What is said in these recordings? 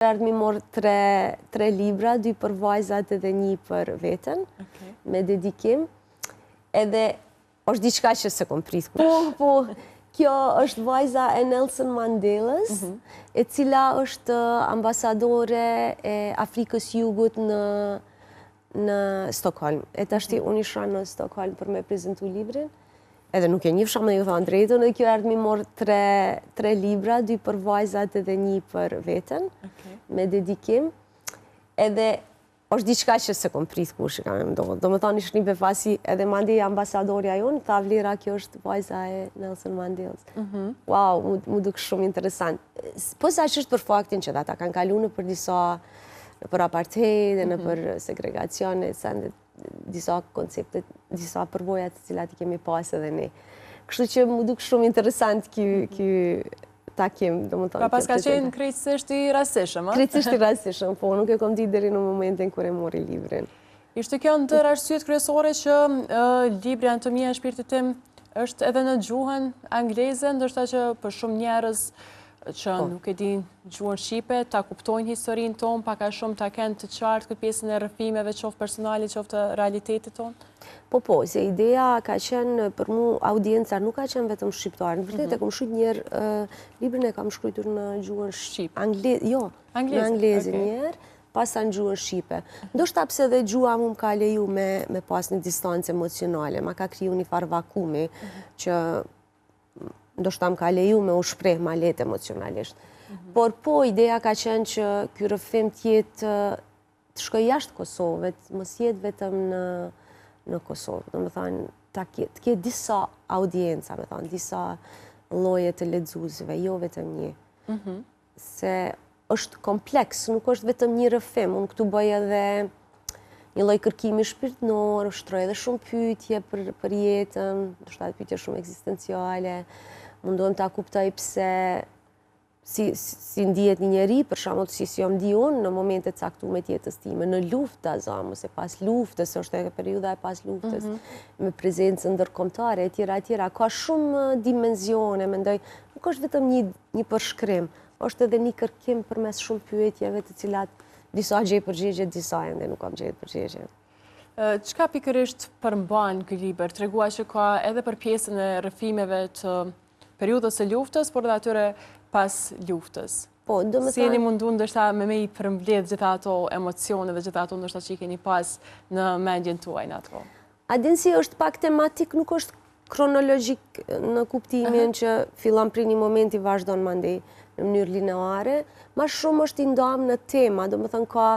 Erdhë mi morë tre libra, 2 për vajzat edhe 1 për veten, me dedikim. Edhe është diçka që se kom prit. Po, kjo është vajza e Nelson Mandelës, e cila është ambasadore e Afrikës Jugut në Stockholm. E tashti unë isha në Stockholm për me prezentu librin. Edhe nuk e njëfsha me ju thonë drejtën, edhe kjo erdhë mi morë tre libra, 2 për vajzat edhe 1 për veten, me dedikim. Edhe është diçka që se kom prit kur që kam ndodhë. Do më thonë ishtë një befasi, edhe mandi ambasadorja jonë, ta vlera kjo është vajza e Nelson Mandelës. Wow, mu duk shumë interesant. Po sa që është për faktin që ata kanë kalu në për disa, në për apartheid, në për segregacione, disa konceptet, disa përvojat të cilat i kemi pas edhe ne. Kështu që mu duk shumë interesant ky takim, do më thonë. Pra pas ka qenë krejtësisht i rastishëm, a? Krejtësisht i rastishëm, po, nuk e kom ditë deri në momentin kër e mori librin. Ishte kjo në tërë arsyet kryesore që libri Anatomia e shpirtit tim është edhe në gjuhën angleze, ndërsa që për shumë njerëz që nuk e din gjuhën shqipe, ta kuptojnë historinë tonë, paka shumë ta kenë të qartë këtë pjesën e rrëfimeve, qoftë personale, qoftë të realitetit tonë? Po, se ideja ka qenë, për mu, audienca nuk ka qenë vetëm shqiptarë. Në vërtet e kom shkruajtur njerë, librin e kam shkruajtur në gjuhën shqipe. Jo, në angleze njerë, pasta në gjuhën shqipe. Ndoshta pse dhe gjuha mu më ka leju me pas një distancë emocionale, ma ka kriju një farë vakumi që ndoshta më ka leju me u shpreh ma letë emocionalisht. Por po, ideja ka qenë që ky rrëfim të shkoj jashtë Kosovës, mos jetë vetëm në Kosovë. Do më thënë, të ketë disa audienca, me thënë, disa lloje të lexuesve, jo vetëm një. Se është kompleks, nuk është vetëm një rrëfim. Unë këtu bëj edhe një lloj kërkimi shpirtëror, shtroj edhe shumë pyetje për jetën, ndoshta pyetje shumë ekzistenciale. Mundohem ta kuptoj pse si ndihet një njeri, për shembull si jam ndi unë në momente të caktuara të jetës time, në luftë ose pas luftës, është edhe periudha e pas luftës, me prezencën ndërkombëtare etj. Ka shumë dimensione, mendoj, nuk është vetëm një përshkrim, është edhe një kërkim përmes shumë pyetjeve të cilat disa gjej përgjigje, disa ende nuk kam gjetur përgjigje. Çka pikërisht përmban ky libër? Tregua që ka edhe për pjesën e rrëfimeve të periudhës së luftës, por edhe atyre pas luftës. Si jeni mundu ndoshta me i përmbledh gjitha ato emocione dhe gjitha ato ndoshta që i keni pas në mendjen tuaj në ato? A din si është pak tematik, nuk është kronologjik në kuptimin që fillon prej një momenti vazhdon mandej në mënyrë lineare, ma shumë është i ndamë në tema, do më thënë ka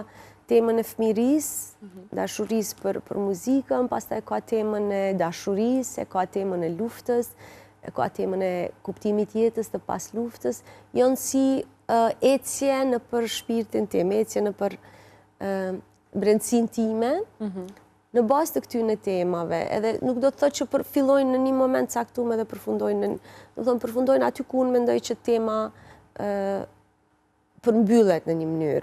temën e fëmirisë, dashurisë për muzikën, pastaj ka temën e dashurisë, ka temën e luftës, ka temën e kuptimit jetës të pas luftës, janë si ecje në për shpirtin tim, ecje në për brendësinë time, në bazë të këtyre temave. Edhe nuk do të thotë që fillojnë në një moment caktuar dhe përfundojnë aty ku unë mendoj që tema përmbyllet në një mënyrë.